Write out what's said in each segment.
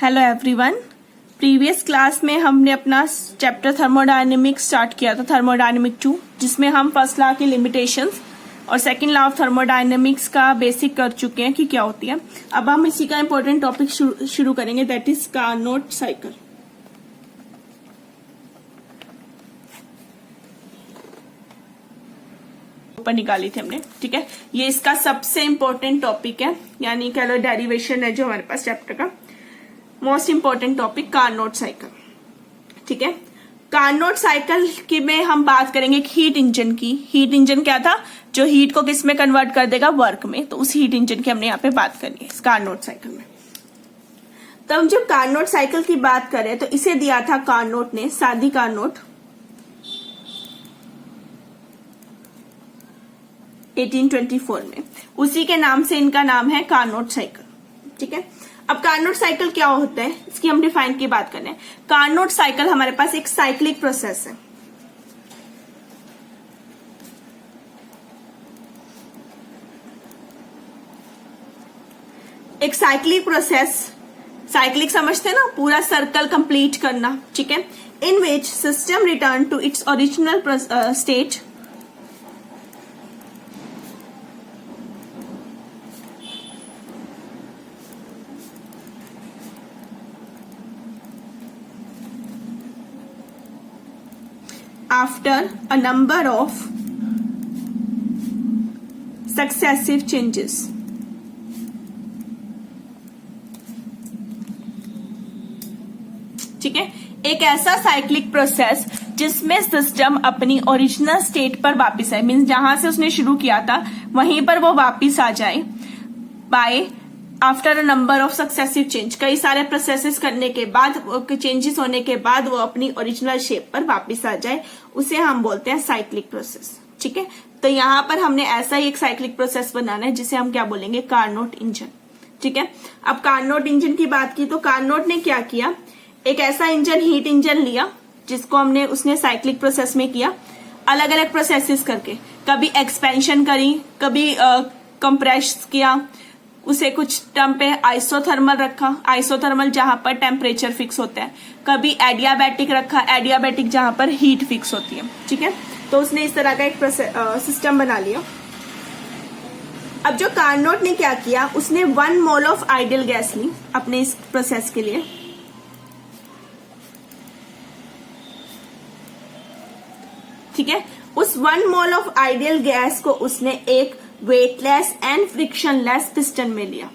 Hello everyone. Previous class में हमने अपना चैप्टर थर्मोडायनेमिक्स स्टार्ट किया था, थर्मोडायनेमिक 2, जिसमें हम फर्स्ट लॉ की लिमिटेशंस और सेकंड लॉ ऑफ थर्मोडायनेमिक्स का बेसिक कर चुके हैं कि क्या होती है। अब हम इसी का इंपॉर्टेंट टॉपिक शुरू करेंगे, दैट इज कार्नोट साइकिल। ऊपर निकाली थी हमने, ठीक है। ये इसका सबसे इंपॉर्टेंट टॉपिक है, यानी कह लो डेरिवेशन है जो हमारे पास चैप्टर का most important topic Carnot cycle, ठीक है। कार्नोट साइकिल की में हम बात करेंगे हीट इंजन की। हीट इंजन क्या था, जो हीट को किस में कन्वर्ट कर देगा, वर्क में। तो उस हीट इंजन की हमने यहाँ पे बात करनी है इस कार्नोट साइकिल में। तो हम जब कार्नोट साइकिल की बात करें तो इसे दिया था कार्नोट ने, सादी कार्नोट 1824 में। उसी के नाम से इनका नाम है कार्नोट साइकिल, ठीक है। अब कार्नोट साइकिल क्या होता है, इसकी हम डिफाइन की बात करें। कार्नोट साइकिल हमारे पास एक साइक्लिक प्रोसेस है। एक साइक्लिक प्रोसेस, साइक्लिक समझते ना, पूरा सर्कल कंप्लीट करना, ठीक है। In which system return to its original state after a number of successive changes. ठीक है, एक ऐसा साइक्लिक प्रोसेस जिसमें सिस्टम अपनी ओरिजिनल स्टेट पर वापस आए, मीन्स जहां से उसने शुरू किया था वहीं पर वो वापस आ जाए by after a number of successive change. कई सारे प्रोसेसेस करने के बाद, चेंजेस होने के बाद वो अपनी ओरिजिनल शेप पर वापस आ जाए, उसे हम बोलते हैं साइक्लिक प्रोसेस, ठीक है। तो यहां पर हमने ऐसा ही एक साइक्लिक प्रोसेस बनाना है जिसे हम क्या बोलेंगे, कार्नोट इंजन, ठीक है। अब कार्नोट इंजन की बात की तो कार्नोट ने क्या किया, एक ऐसा इंजन, हीट इंजन लिया जिसको उसने साइक्लिक प्रोसेस में किया, अलग अलग प्रोसेसेस करके, कभी एक्सपेंशन करी, कभी कंप्रेस किया, उसे कुछ टर्म पे आइसोथर्मल रखा, आइसोथर्मल जहां पर टेम्परेचर फिक्स होता है, कभी एडियाबैटिक रखा, एडियाबैटिक जहां पर हीट फिक्स होती है, ठीक है। तो उसने इस तरह का एक सिस्टम बना लिया। अब जो कार्नोट ने क्या किया, उसने 1 मोल ऑफ आइडियल गैस ली अपने इस प्रोसेस के लिए, ठीक है। उस 1 मोल ऑफ आइडियल गैस को उसने एक वेटलेस एंड फ्रिक्शनलेस पिस्टन में लिया,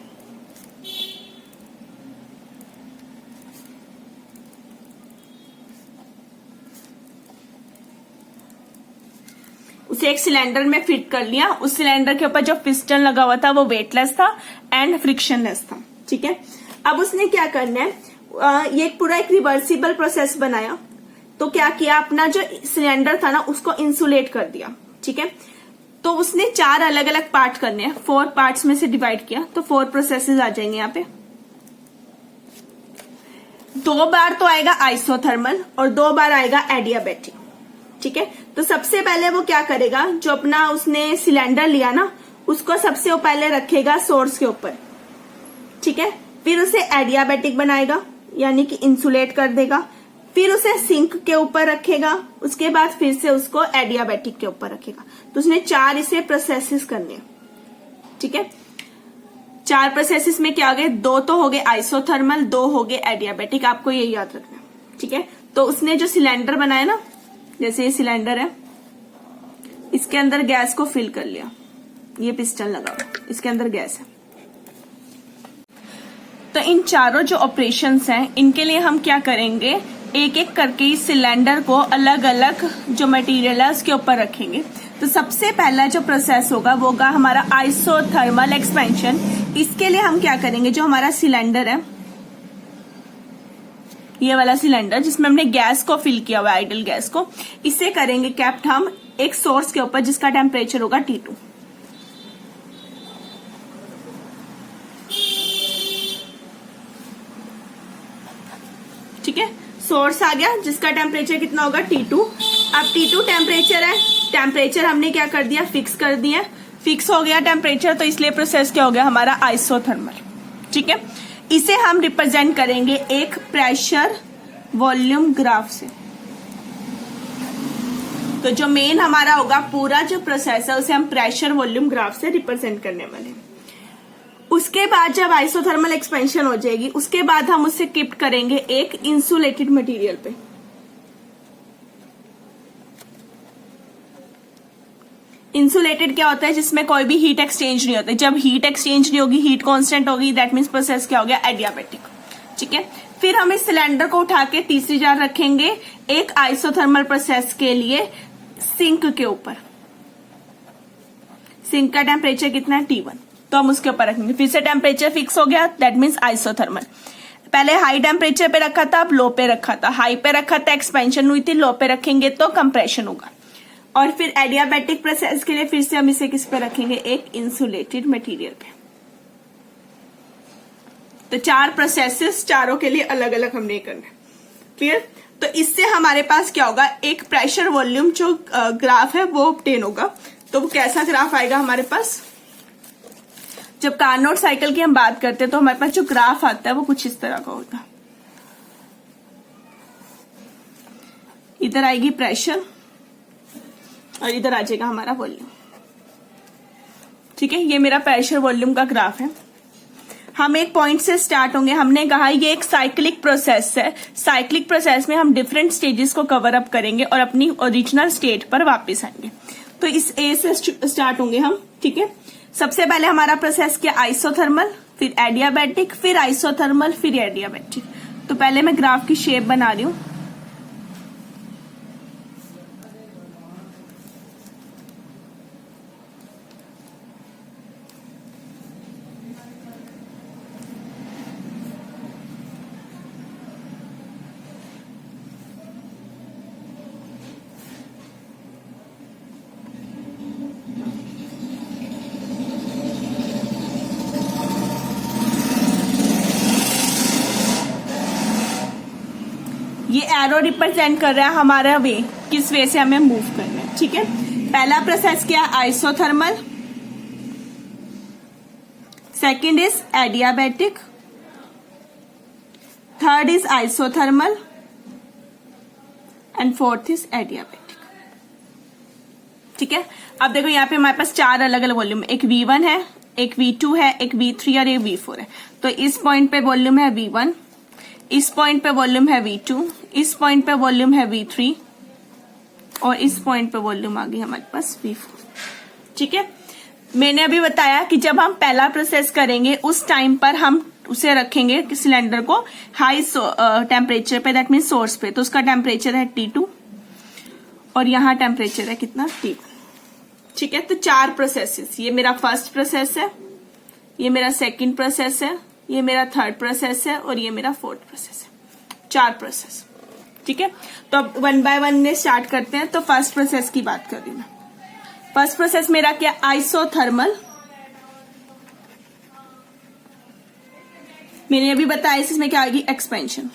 उसे एक सिलेंडर में फिट कर लिया। उस सिलेंडर के ऊपर जो पिस्टन लगा हुआ था वो वेटलेस था एंड फ्रिक्शनलेस था, ठीक है। अब उसने क्या करना है, ये पूरा एक रिवर्सिबल प्रोसेस बनाया। तो क्या किया, अपना जो सिलेंडर था ना उसको इंसुलेट कर दिया, ठीक है। तो उसने 4 अलग अलग पार्ट करने हैं, 4 पार्ट्स में से डिवाइड किया, तो 4 प्रोसेसेस आ जाएंगे यहाँ पे। 2 बार तो आएगा आइसोथर्मल और 2 बार आएगा एडियाबैटिक, ठीक है। तो सबसे पहले वो क्या करेगा, जो अपना उसने सिलेंडर लिया ना उसको सबसे पहले रखेगा सोर्स के ऊपर, ठीक है। फिर उसे एडियाबैटिक बनाएगा, यानी कि इंसुलेट कर देगा। फिर उसे सिंक के ऊपर रखेगा, उसके बाद फिर से उसको एडियाबैटिक के ऊपर रखेगा। तो उसने 4 इसे प्रोसेसेस करने, ठीक है। 4 प्रोसेसेस में क्या हो गए, 2 तो हो गए आइसोथर्मल, 2 हो गए एडियाबैटिक, आपको ये याद रखना, ठीक है। तो उसने जो सिलेंडर बनाया ना, जैसे ये सिलेंडर है, इसके अंदर गैस को फिल कर लिया, ये पिस्टन लगा हुआ, इसके अंदर गैस है। तो इन चारों जो ऑपरेशंस हैं इनके लिए हम क्या करेंगे, एक एक करके इस सिलेंडर को अलग अलग जो मटेरियल है उसके ऊपर रखेंगे। तो सबसे पहला जो प्रोसेस होगा वो होगा हमारा आइसोथर्मल एक्सपेंशन। इसके लिए हम क्या करेंगे, जो हमारा सिलेंडर है, ये वाला सिलेंडर जिसमें हमने गैस को फिल किया हुआ है, आइडियल गैस को, इसे करेंगे कैप्ट हम एक सोर्स के ऊपर जिसका टेम्परेचर होगा T2, ठीक है। सोर्स आ गया जिसका टेम्परेचर कितना होगा, T2। अब T2 टेम्परेचर है, टेम्परेचर हमने क्या कर दिया, फिक्स कर दिया। फिक्स हो गया टेम्परेचर, तो इसलिए प्रोसेस क्या हो गया हमारा आइसोथर्मल, ठीक है। इसे हम रिप्रेजेंट करेंगे एक प्रेशर वॉल्यूम ग्राफ से। तो जो मेन हमारा होगा पूरा जो प्रोसेस है उसे हम प्रेशर वॉल्यूम ग्राफ से रिप्रेजेंट करने वाले हैं। उसके बाद जब आइसोथर्मल एक्सपेंशन हो जाएगी उसके बाद हम उसे शिफ्ट करेंगे एक इंसुलेटेड मटेरियल पे। इंसुलेटेड क्या होता है? जिसमें कोई भी हीट एक्सचेंज नहीं होता। जब हीट एक्सचेंज नहीं होगी, हीट कांस्टेंट होगी, दैट मीन्स प्रोसेस क्या हो गया? एडियाबैटिक। ठीक है, फिर हम इस सिलेंडर को उठा के तीसरी जार रखेंगे एक आइसोथर्मल प्रोसेस के लिए सिंक के ऊपर। सिंक का टेम्परेचर कितना है? T1। तो हम उसके ऊपर रखेंगे। फिर से टेम्परेचर फिक्स हो गया, दैट मीन्स आइसोथर्मल। पहले हाई टेम्परेचर पे रखा था, अब लो पे रखा था। हाई पे रखा था एक्सपेंशन हुई थी, लो पे रखेंगे तो कंप्रेशन होगा। और फिर एडियाबैटिक प्रोसेस के लिए फिर से हम इसे किस पे रखेंगे? एक इंसुलेटेड मटेरियल पे। तो 4 प्रोसेसेस, चारों के लिए अलग अलग हमने करना है। क्लियर? तो इससे हमारे पास क्या होगा? एक प्रेशर वॉल्यूम जो ग्राफ है वो ऑब्टेन होगा। तो वो कैसा ग्राफ आएगा हमारे पास? जब कार्नोट साइकिल की हम बात करते हैं तो हमारे पास जो ग्राफ आता है वो कुछ इस तरह का होता है। इधर आएगी प्रेशर और इधर आ जाएगा हमारा वॉल्यूम। ठीक है, ये मेरा प्रेशर वॉल्यूम का ग्राफ है। हम एक पॉइंट से स्टार्ट होंगे। हमने कहा ये एक साइक्लिक प्रोसेस है। साइक्लिक प्रोसेस में हम डिफरेंट स्टेजेस को कवर अप करेंगे और अपनी ओरिजिनल स्टेट पर वापस आएंगे। तो इस ए से स्टार्ट होंगे हम। ठीक है, सबसे पहले हमारा प्रोसेस क्या? आइसोथर्मल, फिर एडियाबैटिक, फिर आइसोथर्मल, फिर एडियाबैटिक। तो पहले मैं ग्राफ की शेप बना रही हूं। ये एरो रिप्रेजेंट कर रहा है हमारा वे, किस वे से हमें मूव करना है। ठीक है, पहला प्रोसेस क्या? Isothermal, second is adiabatic, third is isothermal and fourth is adiabatic. ठीक है, अब देखो यहाँ पे हमारे पास 4 अलग अलग वॉल्यूम, एक V1 है, एक V2 है, एक V3 और एक V4 है। तो इस पॉइंट पे वॉल्यूम है V1, इस पॉइंट पे वॉल्यूम है V2, इस पॉइंट पे वॉल्यूम है V3 और इस पॉइंट पे वॉल्यूम आ गई हमारे पास V4। ठीक है, मैंने अभी बताया कि जब हम पहला प्रोसेस करेंगे उस टाइम पर हम उसे रखेंगे सिलेंडर को हाई टेम्परेचर पे, दैट मीन सोर्स पे। तो उसका टेम्परेचर है T2 और यहाँ टेम्परेचर है कितना? T1। ठीक है, तो 4 प्रोसेसेस। ये मेरा फर्स्ट प्रोसेस है, ये मेरा सेकंड प्रोसेस है, ये मेरा थर्ड प्रोसेस है और ये मेरा फोर्थ प्रोसेस है। 4 प्रोसेस। ठीक है, तो अब 1 बाय 1 में स्टार्ट करते हैं। तो फर्स्ट प्रोसेस की बात कर रही हूं मैं। फर्स्ट प्रोसेस मेरा क्या? आइसोथर्मल। मैंने अभी बताया इसमें क्या आएगी? एक्सपेंशन।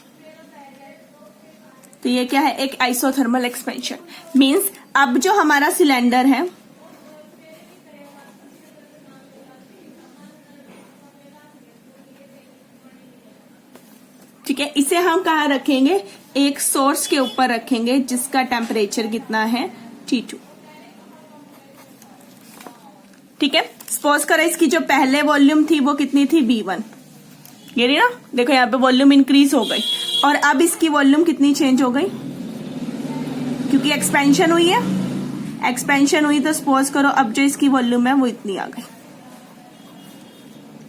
तो ये क्या है? एक आइसोथर्मल एक्सपेंशन। मींस अब जो हमारा सिलेंडर है ठीक है, इसे हम कहाँ रखेंगे? एक सोर्स के ऊपर रखेंगे जिसका टेम्परेचर कितना है? T2। ठीक है, सपोज करो इसकी जो पहले वॉल्यूम थी वो कितनी थी? V1। ये रही ना, देखो यहाँ पे वॉल्यूम इंक्रीज हो गई और अब इसकी वॉल्यूम कितनी चेंज हो गई? क्योंकि एक्सपेंशन हुई है, एक्सपेंशन हुई तो सपोज करो अब जो इसकी वॉल्यूम है वो इतनी आ गई।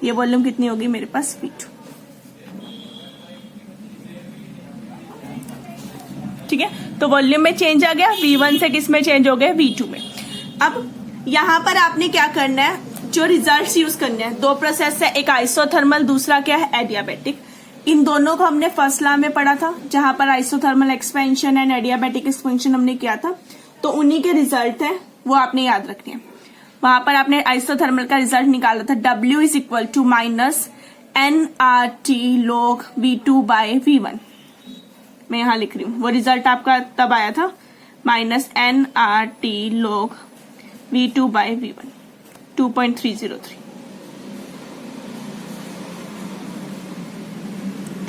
ये वॉल्यूम कितनी होगी मेरे पास? V2। ठीक है, तो वॉल्यूम में चेंज आ गया। V1 से किस में चेंज हो गया? V2 में। अब यहां पर आपने क्या करना है? जो रिजल्ट्स यूज करने हैं। 2 प्रोसेस है, एक आइसोथर्मल, दूसरा क्या है? एडियाबैटिक। इन दोनों को हमने फर्स्ट लॉ में पढ़ा था, जहां पर isothermal expansion and adiabatic expansion हमने किया था। तो उन्हीं के रिजल्ट है वो आपने याद रखने हैं। वहां पर आपने आइसोथर्मल का रिजल्ट निकाला था, W is equal to minus nRT log V2 by V1। मैं यहां लिख रही हूं, वो रिजल्ट आपका तब आया था, minus nRT log V2 by V1 2.303।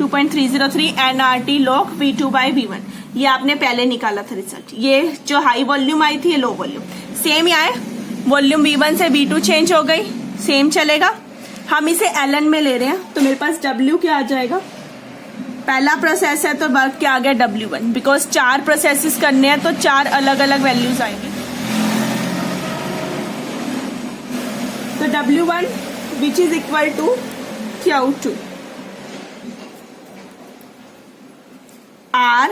2.303 nRT log V2/V1, ये आपने पहले निकाला था रिजल्ट। ये जो हाई वॉल्यूम आई थी, ये लो वॉल्यूम, सेम ही आए। वॉल्यूम V1 से V2 चेंज हो गई, सेम चलेगा। हम इसे ln में ले रहे हैं, तो मेरे पास W क्या आ जाएगा, पहला प्रोसेस है तो वर्क क्या आ गया W1, बिकॉज 4 प्रोसेसेस करने हैं तो 4 अलग अलग वैल्यूज आएंगे। तो W1 which is equal to Q2 R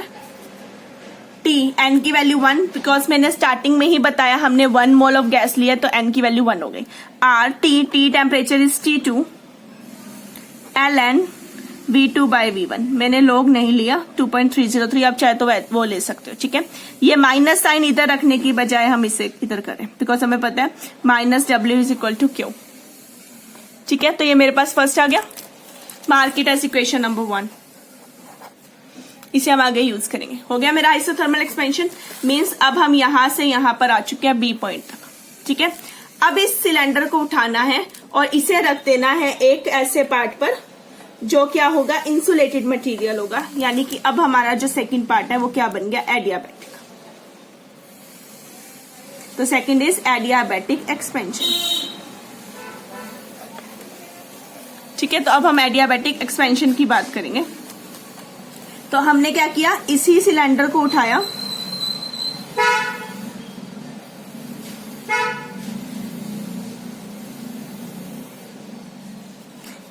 T, N की वैल्यू 1, बिकॉज मैंने स्टार्टिंग में ही बताया हमने 1 मोल ऑफ गैस लिया तो N की वैल्यू 1 हो गई। R T temperature is T2 ln V2/V1, मैंने लोग नहीं लिया 2.303, आप चाहे तो वो ले सकते हो, ठीक है। ये माइनस साइन इधर रखने की बजाय हम इसे इधर करें, बिकॉज हमें पता है -W is equal to Q, ठीक है। तो ये मेरे पास फर्स्ट आ गया, mark it as equation number 1। इसे हम आगे यूज करेंगे। हो गया मेरा आइसोथर्मल एक्सपेंशन, मीन्स अब हम यहां से यहां पर आ चुके हैं B पॉइंट तक, ठीक है। अब इस सिलेंडर को उठाना है और इसे रख देना है एक ऐसे पार्ट पर जो क्या होगा, इंसुलेटेड मटेरियल होगा, यानी कि अब हमारा जो सेकंड पार्ट है वो क्या बन गया, एडियाबैटिक। तो सेकंड इज एडियाबैटिक एक्सपेंशन, ठीक है। तो अब हम एडियाबैटिक एक्सपेंशन की बात करेंगे। तो हमने क्या किया, इसी सिलेंडर को उठाया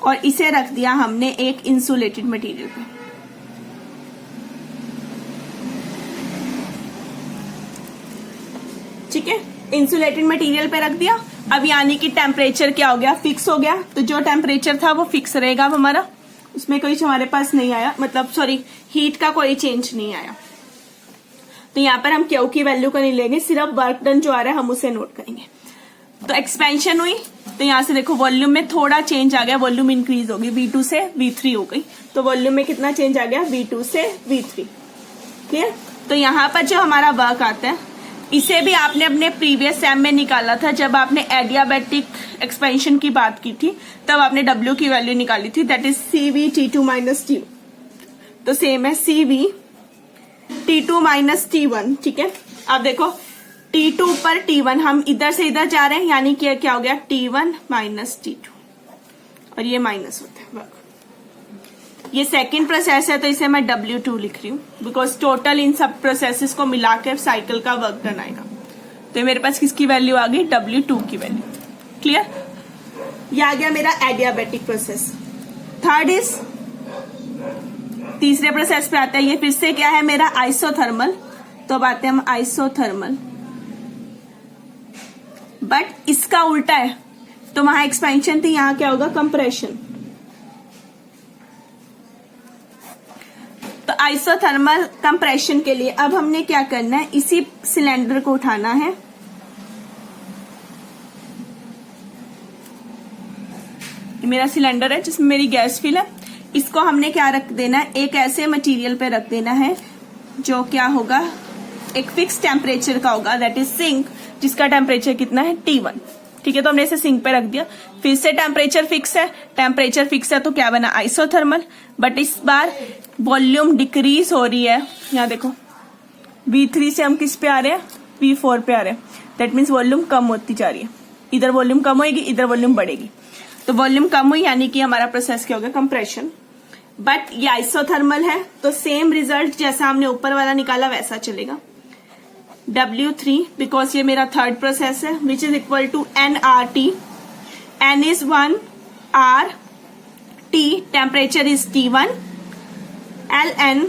और इसे रख दिया हमने एक इंसुलेटेड मटेरियल पे, ठीक है। इंसुलेटेड मटेरियल पे रख दिया। अब यानी कि टेम्परेचर क्या हो गया, फिक्स हो गया। तो जो टेम्परेचर था वो फिक्स रहेगा अब हमारा, उसमें कोई हमारे पास नहीं आया, मतलब सॉरी हीट का कोई चेंज नहीं आया। तो यहाँ पर हम क्यू की वैल्यू को नहीं लेंगे, सिर्फ वर्क डन जो आ रहा है हम उसे नोट करेंगे। तो एक्सपेंशन हुई, तो यहां से देखो वॉल्यूम में थोड़ा चेंज आ गया, वॉल्यूम इंक्रीज होगी, V2 से V3 हो गई। तो वॉल्यूम में कितना चेंज आ गया, V2 से V3, क्लियर। तो यहां पर जो हमारा वर्क आता है, इसे भी आपने अपने प्रीवियस सेम में निकाला था, जब आपने एडियाबैटिक एक्सपेंशन की बात की थी, तब आपने W की वैल्यू निकाली थी, that is CV T2 minus T1। तो सेम है CV T2 माइनस T1, ठीक है। अब देखो T2 पर T1, हम इधर से इधर जा रहे हैं, यानी कि क्या हो गया, T1 माइनस T2, और ये माइनस होता है वर्क। ये सेकेंड प्रोसेस है तो इसे मैं W2 लिख रही हूँ, बिकॉज टोटल इन सब प्रोसेसेस को मिलाकर साइकिल का वर्क डन आएगा। तो मेरे पास किसकी वैल्यू आ गई, W2 की वैल्यू, क्लियर। ये आ गया मेरा एडियाबैटिक प्रोसेस। थर्ड इज, तीसरे प्रोसेस पे आता है, ये फिर से क्या है मेरा आइसोथर्मल। तो अब आते हैं हम आइसोथर्मल, बट इसका उल्टा है। तो वहां एक्सपेंशन थी, यहां क्या होगा, कंप्रेशन। तो आइसोथर्मल कंप्रेशन के लिए अब हमने क्या करना है, इसी सिलेंडर को उठाना है, ये मेरा सिलेंडर है जिसमें मेरी गैस फिल है। इसको हमने क्या रख देना है, एक ऐसे मटेरियल पे रख देना है जो क्या होगा, एक फिक्स टेम्परेचर का होगा, दैट इज सिंक, जिसका टेम्परेचर कितना है, T1, ठीक है। तो हमने इसे सिंक पे रख दिया, फिर से टेम्परेचर फिक्स है, टेम्परेचर फिक्स है तो क्या बना, आइसोथर्मल। बट इस बार वॉल्यूम डिक्रीज हो रही है, यहाँ देखो V3 से हम किस पे आ रहे हैं, V4 पे आ रहे हैं, दैट मीन्स वॉल्यूम कम होती जा रही है। इधर वॉल्यूम कम होगी, इधर वॉल्यूम बढ़ेगी। तो वॉल्यूम कम हुई, यानी कि हमारा प्रोसेस क्या हो गया, कंप्रेशन। बट ये आइसोथर्मल है तो सेम रिजल्ट जैसा हमने ऊपर वाला निकाला वैसा चलेगा, W3, बिकॉज ये मेरा थर्ड प्रोसेस है, which is equal to nRT, N is 1, R T temperature is T1, ln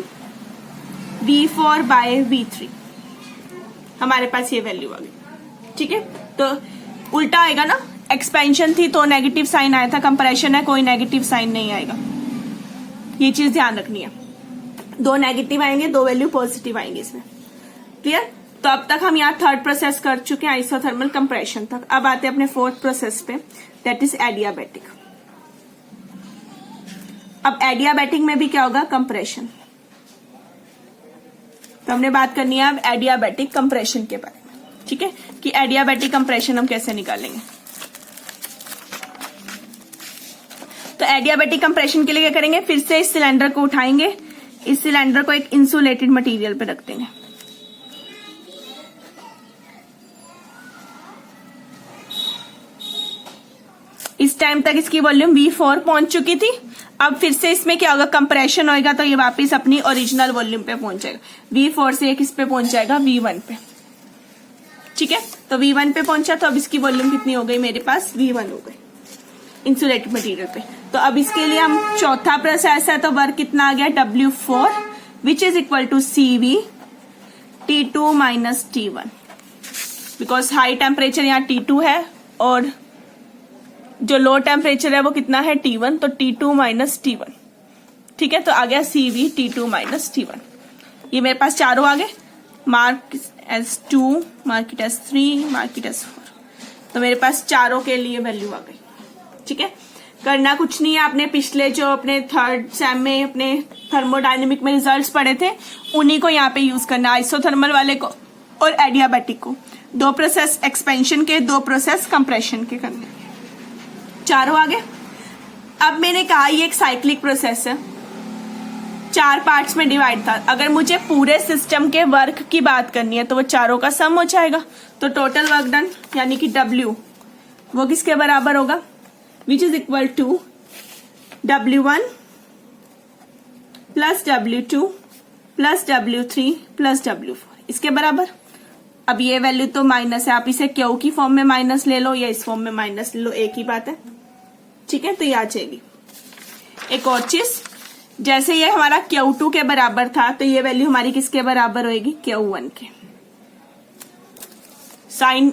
V4/V3, हमारे पास ये वैल्यू आ गई, ठीक है। तो उल्टा आएगा ना, एक्सपेंशन थी तो नेगेटिव साइन आया था, कंप्रेशन है कोई नेगेटिव साइन नहीं आएगा, ये चीज ध्यान रखनी है। 2 नेगेटिव आएंगे, 2 वैल्यू पॉजिटिव आएंगे इसमें, क्लियर। तो अब तक हम यहाँ थर्ड प्रोसेस कर चुके हैं, आइसोथर्मल कंप्रेशन तक। अब आते हैं अपने फोर्थ प्रोसेस पे, दैट इज एडियाबैटिक। अब एडियाबैटिक में भी क्या होगा, कंप्रेशन। तो हमने बात करनी है अब एडियाबैटिक कंप्रेशन के बारे में, ठीक है, कि एडियाबैटिक कंप्रेशन हम कैसे निकालेंगे। तो एडियाबैटिक कंप्रेशन के लिए क्या करेंगे, फिर से इस सिलेंडर को उठाएंगे, इस सिलेंडर को एक इंसुलेटेड मटेरियल पे रख देंगे। इस टाइम तक इसकी वॉल्यूम V4 पहुंच चुकी थी। अब फिर से इसमें क्या होगा, कंप्रेशन होएगा तो ये वापस अपनी ओरिजिनल वॉल्यूम पे पहुंच जाएगा। V4 से ये किस पे पहुंच जाएगा, V1 पे। ठीक है, तो V1 पे पहुंचा, तो अब इसकी वॉल्यूम कितनी हो गई मेरे पास, V1 हो गई इंसुलेटेड मटेरियल पे। तो अब इसके लिए हम चौथा प्रोसेस है, तो वर्क कितना आ गया, W4 which is equal to CV T2 minus T1, because high temperature यहाँ T2 है और जो लो टेम्परेचर है वो कितना है, T1, तो T2 माइनस T1। ठीक है, तो आ गया CV T2 माइनस T1। ये मेरे पास चारों आ गए, mark as 2, mark it as 3, mark it as 4। तो मेरे पास चारों के लिए वैल्यू आ गई। ठीक है, करना कुछ नहीं है, आपने पिछले जो अपने थर्ड सेम में अपने थर्मोडायनेमिक में रिजल्ट्स पढ़े थे उन्हीं को यहाँ पे यूज करना, आइसोथर्मल वाले को और एडियाबैटिक को। 2 प्रोसेस एक्सपेंशन के, 2 प्रोसेस कंप्रेशन के करने, चारों आ गए। अब मैंने कहा ये एक साइक्लिक प्रोसेस है, 4 पार्ट्स में डिवाइड था। अगर मुझे पूरे सिस्टम के वर्क की बात करनी है तो वो चारों का सम हो जाएगा। तो टोटल वर्क डन यानी कि W वो किसके बराबर होगा, which is equal to W1 plus W2 plus W3 plus W4, इसके बराबर। अब ये वैल्यू तो माइनस है, आप इसे क्यू की फॉर्म में माइनस ले लो या इस फॉर्म में माइनस ले लो, एक ही बात है। ठीक है, तो ये आ जाएगी। एक और चीज, जैसे ये हमारा Q2 के बराबर था तो ये वैल्यू हमारी किसके बराबर होएगी, Q1 के। साइन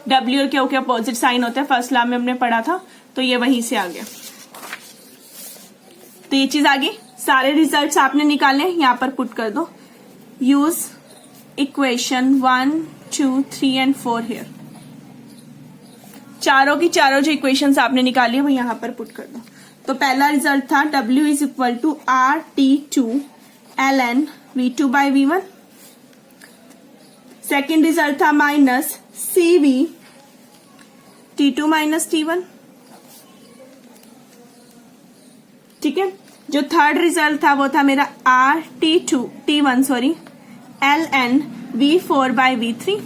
W और Q के अपोजिट साइन होते हैं, फर्स्ट लॉ में हमने पढ़ा था, तो ये वहीं से आ गया। तो ये चीज आ गई। सारे रिजल्ट्स आपने निकाले, यहां पर पुट कर दो। Use equation 1, 2, 3 and 4 here. चारों की चारों जो इक्वेशंस आपने निकाली है वो यहां पर पुट कर दो। तो पहला रिजल्ट था W is equal to RT2 ln V2 by V1। Second result था minus CV T2 minus T1। ठीक है, जो थर्ड रिजल्ट था वो था मेरा T1 ln V4 by V3,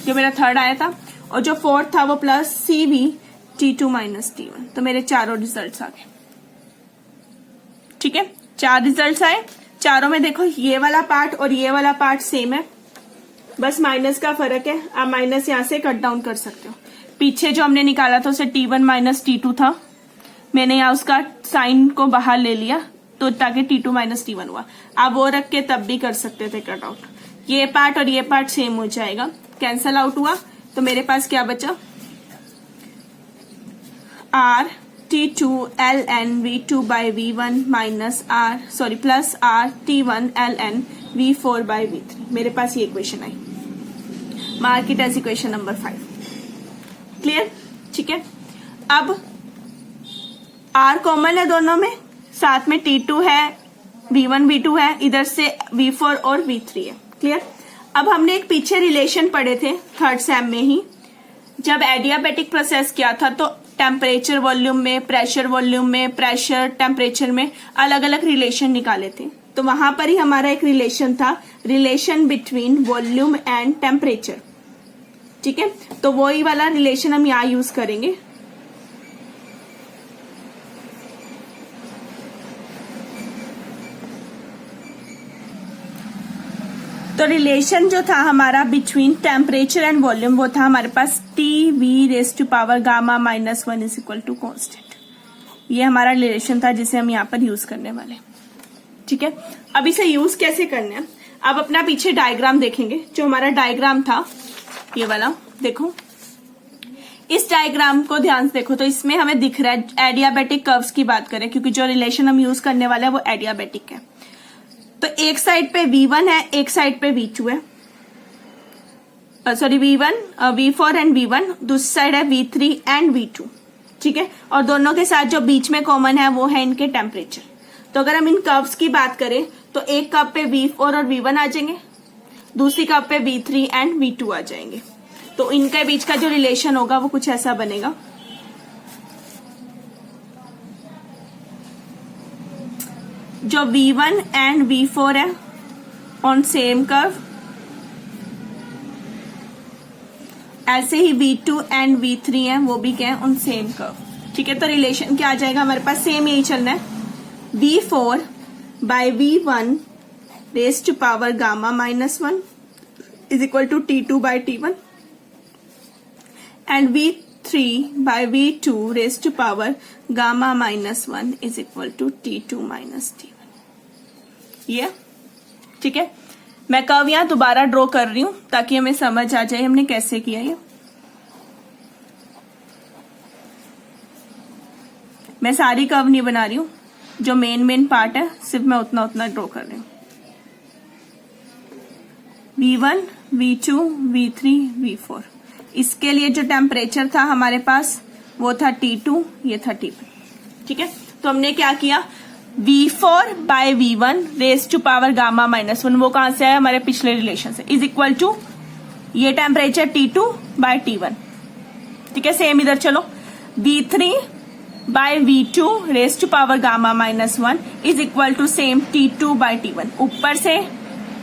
जो मेरा थर्ड आया था। और जो फोर्थ था वो plus CV T2 minus T1। तो मेरे चारों रिजल्ट्स आ गए। ठीक है, 4 रिजल्ट्स आए। चारों में देखो ये वाला पार्ट और ये वाला पार्ट सेम है, बस माइनस का फर्क है। आप माइनस यहां से कट डाउन कर सकते हो। पीछे जो हमने निकाला था उसे T1 माइनस T2 था, मैंने यहाँ उसका साइन को बाहर ले लिया तो ताकि T2 माइनस T1 हुआ। आप वो रख के तब भी कर सकते थे कट आउट। ये पार्ट और ये पार्ट सेम हो जाएगा, कैंसल आउट हुआ। तो मेरे पास क्या बचा, RT2 ln V2 by V1 minus plus RT1 ln V4 by V3। मेरे पास ये इक्वेशन आई, mark it as equation number 5। Clear? ठीक है, अब R कॉमन है दोनों में, साथ में T2 है, V1 V2 है, इधर से V4 और V3 है। क्लियर? अब हमने एक पीछे रिलेशन पढ़े थे थर्ड सेम में ही, जब एडियाबैटिक प्रोसेस किया था तो टेम्परेचर वॉल्यूम में, प्रेशर वॉल्यूम में, प्रेशर टेम्परेचर में अलग अलग रिलेशन निकाले थे। तो वहां पर ही हमारा एक रिलेशन था, relation between volume and temperature. ठीक है, तो वही वाला रिलेशन हम यहाँ यूज करेंगे। तो रिलेशन जो था हमारा बिटवीन टेम्परेचर एंड वॉल्यूम वो था हमारे पास T(V⁻⁻⁻1 is equal to constant. ये हमारा रिलेशन था जिसे हम यहाँ पर यूज करने वाले। ठीक है, अब इसे यूज कैसे करना है, अब अपना पीछे डायग्राम देखेंगे। जो हमारा डायग्राम था ये वाला, देखो इस डायग्राम को ध्यान से देखो। तो इसमें हमें दिख रहा है एडियाबैटिक कर्व्स की बात करें, क्योंकि जो रिलेशन हम यूज करने वाले हैं वो एडियाबैटिक है। तो एक साइड पे V1 है, एक साइड पे V2 है, V4 एंड V1, दूसरी साइड है V3 एंड V2। ठीक है, और दोनों के साथ जो बीच में कॉमन है वो है इनके टेम्परेचर। तो अगर हम इन कर्व्स की बात करें तो एक कर्व पे V4 और V1 आ जाएंगे, दूसरी कर्व पे V3 एंड V2 आ जाएंगे। तो इनके बीच का जो रिलेशन होगा वो कुछ ऐसा बनेगा। जो V1 एंड V4 है ऑन सेम कर्व, ऐसे ही V2 एंड V3 है वो भी क्या है ऑन सेम कर्व। ठीक है, तो रिलेशन क्या आ जाएगा हमारे पास, सेम यही चलना है, V4 by V1 raise to power gamma minus 1 is equal to T2 by T1 and V3 by V2 raise to power gamma minus 1 is equal to T2 minus T1। ये ठीक है, मैं कर्व यहां दोबारा draw कर रही हूं ताकि हमें समझ आ जाए हमने कैसे किया ये। मैं सारी कर्व नहीं बना रही हूं, जो मेन पार्ट है सिर्फ मैं उतना उतना ड्रॉ कर रही हूं। V1, V2, V3, V4, इसके लिए जो टेम्परेचर था हमारे पास वो था T2, ये था T1। ठीक है, तो हमने क्या किया, V4 by V1 raise to power gamma minus 1, वो कहां से आया, हमारे पिछले रिलेशन से, इज इक्वल टू ये टेम्परेचर T2 बाय T1। ठीक है, सेम इधर चलो, V3 by V2 raise to power gamma minus 1 is equal to same T2 by T1। ऊपर से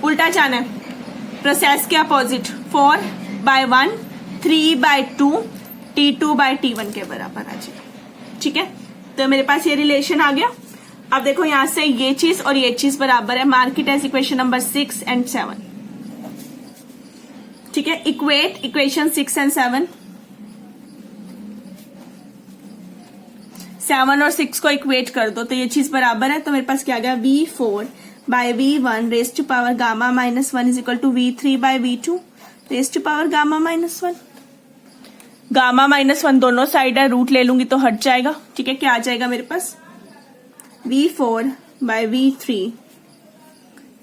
उल्टा जाना है, प्रोसेस के opposite, 4 bye 1 3 bye 2 T2 by T1 के बराबर आ जाएगा। ठीक है, तो मेरे पास ये रिलेशन आ गया। अब देखो यहां से ये चीज और ये चीज बराबर है, mark it as equation number 6 and 7। ठीक है, इक्वेट इक्वेशन 6 एंड 7, 7 और 6 को इक्वेट कर दो तो ये चीज बराबर है। तो मेरे पास क्या आ गया, V4 by V1 raise to power gamma minus 1 is equal to V3 by V2 raise to power gamma minus 1। Gamma minus 1 दोनों साइड है, रूट ले लूंगी तो हट जाएगा। ठीक है, क्या आ जाएगा मेरे पास, V4 बाय V3,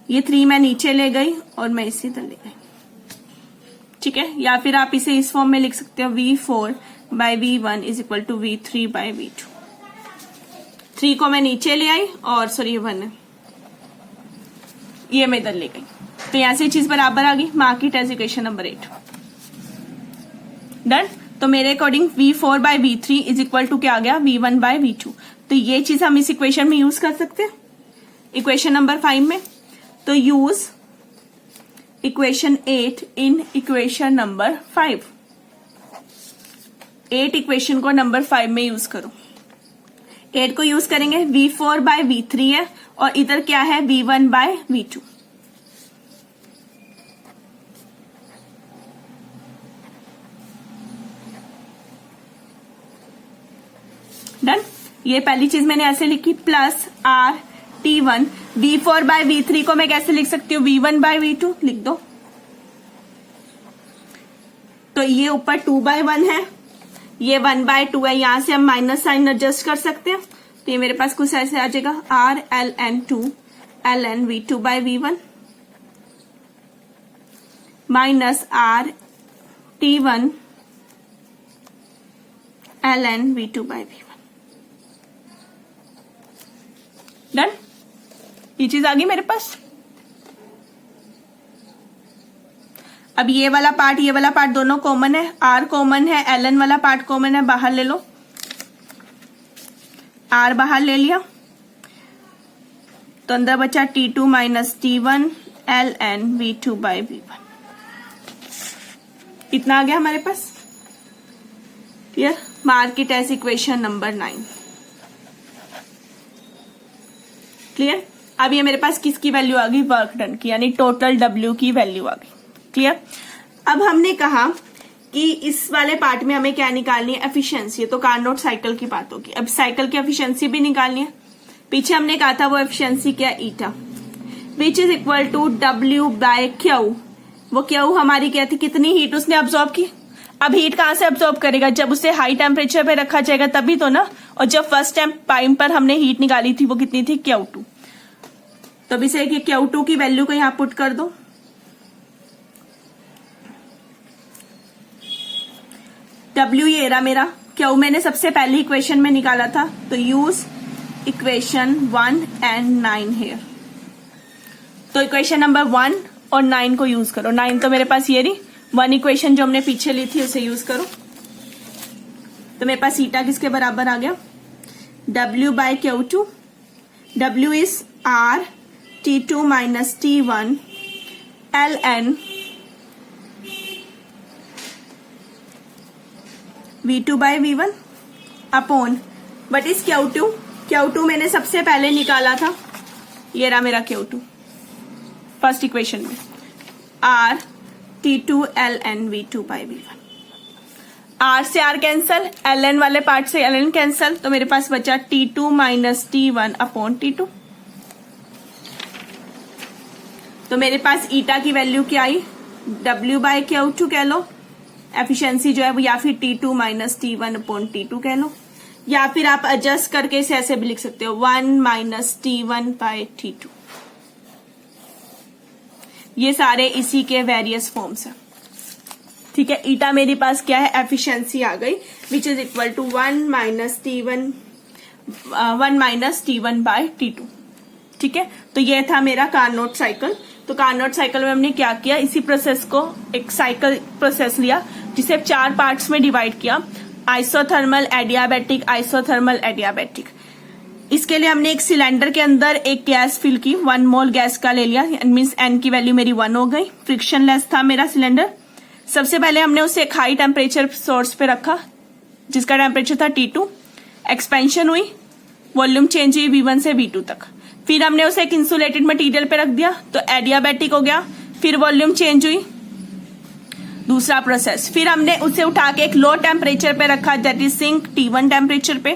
ये 3 मैं नीचे ले गई और मैं इसी तरह ले गई। ठीक है, या फिर आप इसे इस फॉर्म में लिख सकते हो, V4 by V1 is equal to V3 by V2। 3 को मैं नीचे ले आई और सॉरी 1 है, ये मैं इधर ले गई, तो यहां से चीज बराबर आ गई। Mark it as equation number 8। Done. तो मेरे according V4 by V3 is equal to क्या आ गया, V1 बाय V2। तो ये चीज हम इस इक्वेशन में यूज कर सकते हैं, इक्वेशन नंबर 5 में। तो use equation 8 in equation number 5। 8 equation को नंबर 5 में यूज करो। 8 को यूज करेंगे, V4 बाय V3 है और इधर क्या है, V1 बाय V2। डन। ये पहली चीज मैंने ऐसे लिखी, plus R T1। V4 by V3 को मैं कैसे लिख सकती हूँ, V1 बाय V2 लिख दो। तो ये ऊपर 2 बाय 1 है, ये 1 बाय 2 है, यहां से हम माइनस साइन एडजस्ट कर सकते हैं। तो ये मेरे पास कुछ ऐसे आ जाएगा, R ln2 ln V2 by V1 minus R T1 ln V2 by V1। Done, ये चीज आ गई मेरे पास। अब ये वाला पार्ट दोनों कॉमन है, R कॉमन है, ln वाला पार्ट कॉमन है, बाहर ले लो, R बाहर ले लिया तो अंदर बचा T2 minus T1 ln V2 by V1। इतना आ गया हमारे पास। Clear, mark it as equation number 9। Clear. अब ये मेरे पास किसकी वैल्यू आ गई, वर्क डन की, यानी टोटल W की वैल्यू आ गई। क्लियर। अब हमने कहा कि इस वाले पार्ट में हमें क्या निकालनी है, एफिशिएंसी। तो कार्नोट साइकिल की बात होगी। अब साइकिल की एफिशिएंसी भी निकालनी है। पीछे हमने कहा था वो एफिशिएंसी क्या, eta, which is equal to W by Q। वो Q हमारी क्या थी, कितनी हीट उसने अब्सॉर्ब की। अब हीट कहां से अब्सॉर्ब करेगा, जब उसे हाई टेम्परेचर पे रखा जाएगा तभी तो ना। और जब फर्स्ट टाइम पर हमने हीट निकाली थी वो कितनी थी, Q2। तो अभी से Q2 की वैल्यू को यहां पुट कर दो। W ये रहा मेरा, Q मैंने सबसे पहली इक्वेशन में निकाला था। तो यूज इक्वेशन 1 एंड 9 हेयर। तो इक्वेशन नंबर 1 और 9 को यूज करो। 9 तो मेरे पास ये रही, 1 इक्वेशन जो हमने पीछे ली थी उसे यूज करो। तो मेरे पास ईटा किसके बराबर आ गया, W by Q2। W is R T2 minus T1 ln V2 by V1 upon what is Q2। Q2 मैंने सबसे पहले निकाला था, ये रहा मेरा Q2 फर्स्ट इक्वेशन में, R T2 ln V2 by V1। R से R कैंसल, ln वाले पार्ट से ln कैंसल, तो मेरे पास बचा T2 minus T1 upon T2। तो मेरे पास ईटा की वैल्यू क्या आई, W बाय Q2 कह लो, एफिशिएंसी जो है वो, या फिर T2 minus T1 upon T2 कह लो, या फिर आप एडजस्ट करके इसे ऐसे भी लिख सकते हो 1 माइनस T1 बाय T2। ये सारे इसी के वेरियस फॉर्म्स हैं, ठीक है। ईटा मेरे पास क्या है, एफिशिएंसी आ गई, which is equal to 1 minus T1 by T2, ठीक है। तो ये था मेरा कार्नोट साइकिल। तो कार्नोट साइकिल में हमने क्या किया, इसी प्रोसेस को एक साइकिल प्रोसेस लिया जिसे 4 पार्ट्स में डिवाइड किया, आइसोथर्मल, एडियाबैटिक, आइसोथर्मल, एडियाबैटिक। इसके लिए हमने एक सिलेंडर के अंदर एक गैस फिल की, 1 मोल गैस का ले लिया, मीन्स एन की वैल्यू मेरी 1 हो गई। फ्रिक्शनलेस था मेरा सिलेंडर। सबसे पहले हमने उसे एक हाई टेम्परेचर सोर्स पे रखा जिसका टेम्परेचर था T2। एक्सपेंशन हुई, वॉल्यूम चेंज हुई V1 से V2 तक। फिर हमने उसे एक इंसुलेटेड मटेरियल पे रख दिया तो एडियाबैटिक हो गया, फिर वॉल्यूम चेंज हुई, दूसरा प्रोसेस। फिर हमने उसे उठा के एक लो टेम्परेचर पे रखा, that is sink T1 temperature पे,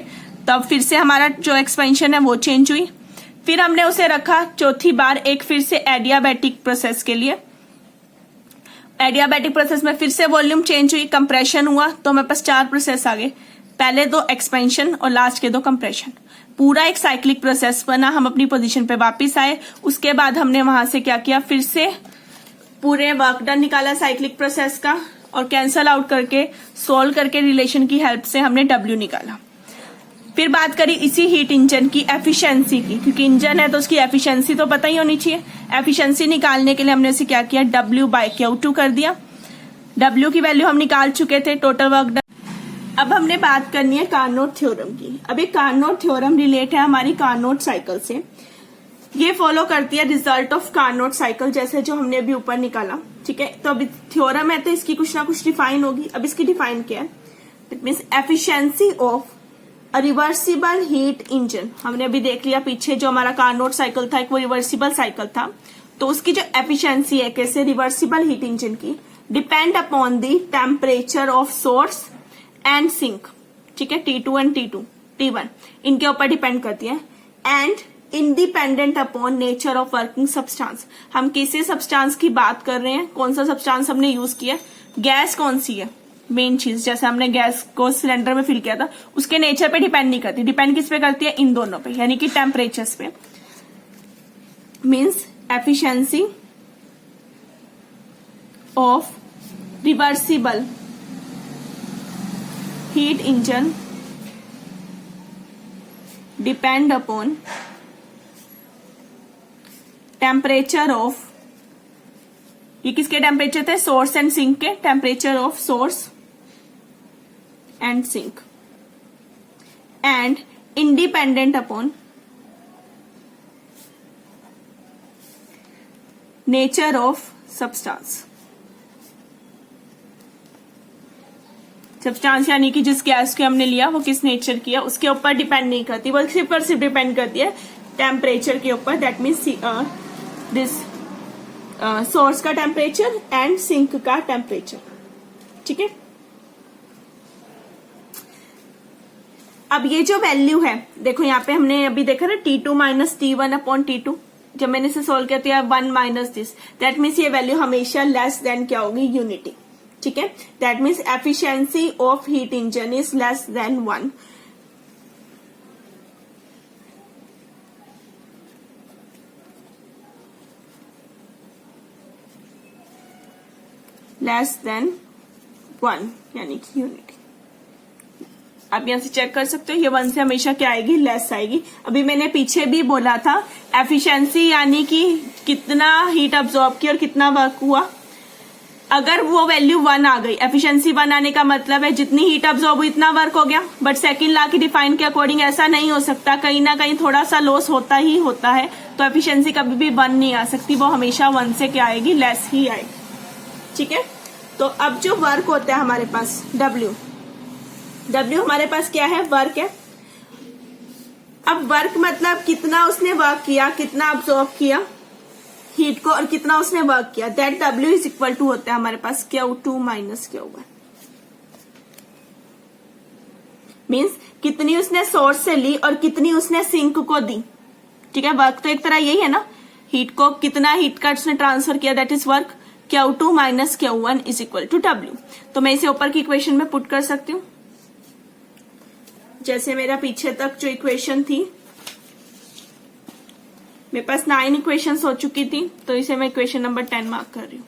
तब फिर से हमारा जो एक्सपेंशन है वो चेंज हुई। फिर हमने उसे रखा चौथी बार एक फिर से एडियाबैटिक प्रोसेस के लिए। एडियाबैटिक प्रोसेस में फिर से वॉल्यूम चेंज हुई, कंप्रेशन हुआ, तो हमारे पास 4 प्रोसेस आ गए, पहले 2 एक्सपेंशन और लास्ट के 2 कंप्रेशन। पूरा एक साइक्लिक प्रोसेस बना। हम अपनी पोजीशन पे वापस आए, उसके बाद हमने वहां से क्या किया, फिर से पूरे वर्क डन निकाला साइक्लिक प्रोसेस का, और कैंसल आउट करके सोल्व करके रिलेशन की हेल्प से हमने W निकाला। फिर बात करी इसी हीट इंजन की एफिशिएंसी की, क्योंकि इंजन है तो उसकी एफिशिएंसी तो पता ही होनी चाहिए। एफिशिएंसी निकालने के लिए हमने उसे क्या किया, W बाय Q2 कर दिया। W की वैल्यू हम निकाल चुके थे, टोटल वर्क डन। अब हमने बात करनी है कार्नोट थ्योरम की। अभी कार्नोट थ्योरम रिलेट है हमारी कार्नोट साइकिल से। ये फॉलो करती है रिजल्ट ऑफ कार्नोट साइकिल, जैसे जो हमने अभी ऊपर निकाला, ठीक है। तो अभी थ्योरम है तो इसकी कुछ ना कुछ डिफाइन होगी। अब इसकी डिफाइन क्या है, it means efficiency of a reversible heat engine. हमने अभी देख लिया पीछे जो हमारा कार्नोट साइकिल था, एक वो रिवर्सिबल साइकिल था, तो उसकी जो एफिशिएंसी है कैसे रिवर्सिबल हीट इंजन की, depend upon the temperature of source and sink, ठीक है। T2 एंड T1 इनके ऊपर डिपेंड करती है, and independent upon nature of working substance. हम किसी सब्सटेंस की बात कर रहे हैं, कौन सा सब्सटेंस हमने यूज किया, गैस कौन सी है, मेन चीज। जैसे हमने गैस को सिलेंडर में फिल किया था, उसके नेचर पे डिपेंड नहीं करती, डिपेंड किस पे करती है, इन दोनों पे, यानी कि टेम्परेचर्स पे। Means efficiency of reversible heat engine depend upon temperature of, ये किसके टेम्परेचर थे, सोर्स एंड सिंक के, temperature of source and sink, and independent upon nature of substance. Substance यानी कि जिस गैस को हमने लिया वो किस नेचर की है उसके ऊपर डिपेंड नहीं करती, वो सिर्फ और सिर्फ डिपेंड करती है टेम्परेचर के ऊपर। दैट मीन्स दिस सोर्स का टेम्परेचर एंड सिंक का टेम्परेचर, ठीक है। अब ये जो वैल्यू है, देखो यहाँ पे हमने अभी देखा ना T2 minus T1 upon T2, जब मैंने इसे सोल्व किया था 1 माइनस दिस, दैट मीन्स ये वैल्यू हमेशा लेस देन क्या होगी, यूनिटी, ठीक है। That means efficiency of heat engine is less than 1। Less than 1 यानी कि यूनिटी। आप यहां से चेक कर सकते हो, ये 1 से हमेशा क्या आएगी, लेस आएगी। अभी मैंने पीछे भी बोला था एफिशिएंसी यानी कि कितना हीट अब्सॉर्ब की और कितना वर्क हुआ। अगर वो वैल्यू 1 आ गई, एफिशिएंसी 1 आने का मतलब है जितनी हीट अब्सॉर्ब हुई इतना वर्क हो गया। बट सेकंड लॉ की डिफाइन के अकॉर्डिंग ऐसा नहीं हो सकता, कहीं ना कहीं थोड़ा सा लॉस होता ही होता है। तो एफिशिएंसी कभी भी 1 नहीं आ सकती, वो हमेशा 1 से क्या आएगी, लेस ही आएगी। ठीक है, तो अब जो वर्क होता है हमारे पास W हमारे पास क्या है, वर्क है। अब वर्क मतलब कितना उसने वर्क किया, कितना अब्सॉर्ब किया हीट को और कितना उसने वर्क किया, that W is equal to होता है हमारे पास Q2 माइनस Q1। मीन्स कितनी उसने सोर्स से ली और कितनी उसने सिंक को दी। ठीक है, वर्क तो एक तरह यही है ना, हीट को कितना हीट का उसने ट्रांसफर किया, that is work. Q2 minus Q1 is equal to W। तो मैं इसे ऊपर की इक्वेशन में पुट कर सकती हूँ, जैसे मेरा पीछे तक जो इक्वेशन थी, मेरे पास 9 इक्वेशंस हो चुकी थी, तो इसे मैं इक्वेशन नंबर 10 मार्क कर रही हूँ।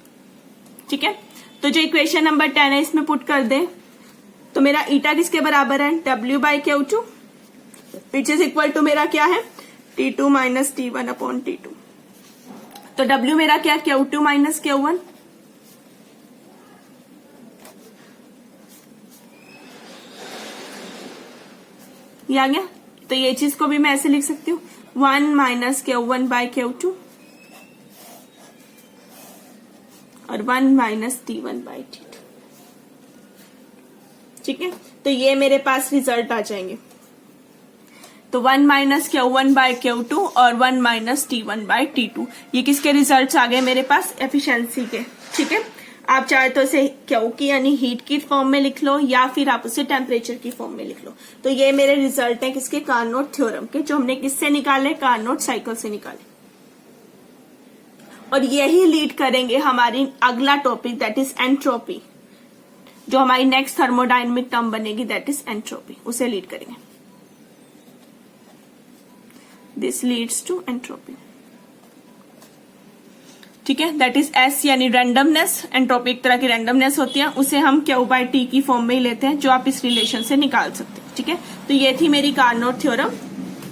ठीक है, तो जो इक्वेशन नंबर 10 है इसमें पुट कर दे, तो मेरा ईटा किसके बराबर है, W by Q2 which is equal to मेरा क्या है, T2 minus T1 upon T2। तो W मेरा क्या, Q2 माइनस Q1। ये आ गया। तो ये चीज को भी मैं ऐसे लिख सकती हूँ, 1 माइनस Q1 बाई Q2 और 1 माइनस T1 बाई T2। ठीक है, तो ये मेरे पास रिजल्ट आ जाएंगे। तो 1 माइनस Q1 बाई Q2 और 1 माइनस T1 बाई T2, ये किसके रिजल्ट्स आ गए मेरे पास, एफिशिएंसी के। ठीक है, आप चाहे तो इसे Q की यानी हीट की फॉर्म में लिख लो या फिर आप उसे टेम्परेचर की फॉर्म में लिख लो। तो ये मेरे रिजल्ट हैं किसके, कार्नोट थ्योरम के, जो हमने किससे निकाले, कार्नोट साइकिल से निकाले। और यही लीड करेंगे हमारी अगला टॉपिक, दैट इज एंट्रोपी, जो हमारी नेक्स्ट थर्मोडायनेमिक टर्म बनेगी, दैट इज एंट्रोपी, उसे लीड करेंगे। This leads to entropy. ठीक है, दैट इज एस यानी रैंडमनेस। एंट्रोपी एक तरह की रैंडमनेस होती है, उसे हम Q बाई T की फॉर्म में ही लेते हैं, जो आप इस रिलेशन से निकाल सकते हैं। ठीक है, तो ये थी मेरी Carnot theorem,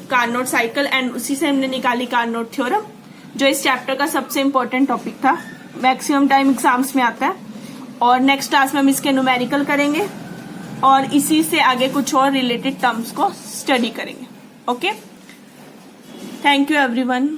Carnot cycle, and उसी से हमने निकाली कार्नोट थ्योरम, जो इस चैप्टर का सबसे इंपॉर्टेंट टॉपिक था, मैक्सिमम टाइम एग्जाम्स में आता है। और नेक्स्ट क्लास में हम इसके न्यूमेरिकल करेंगे और इसी से आगे कुछ और रिलेटेड टर्म्स को स्टडी करेंगे। Okay, thank you everyone.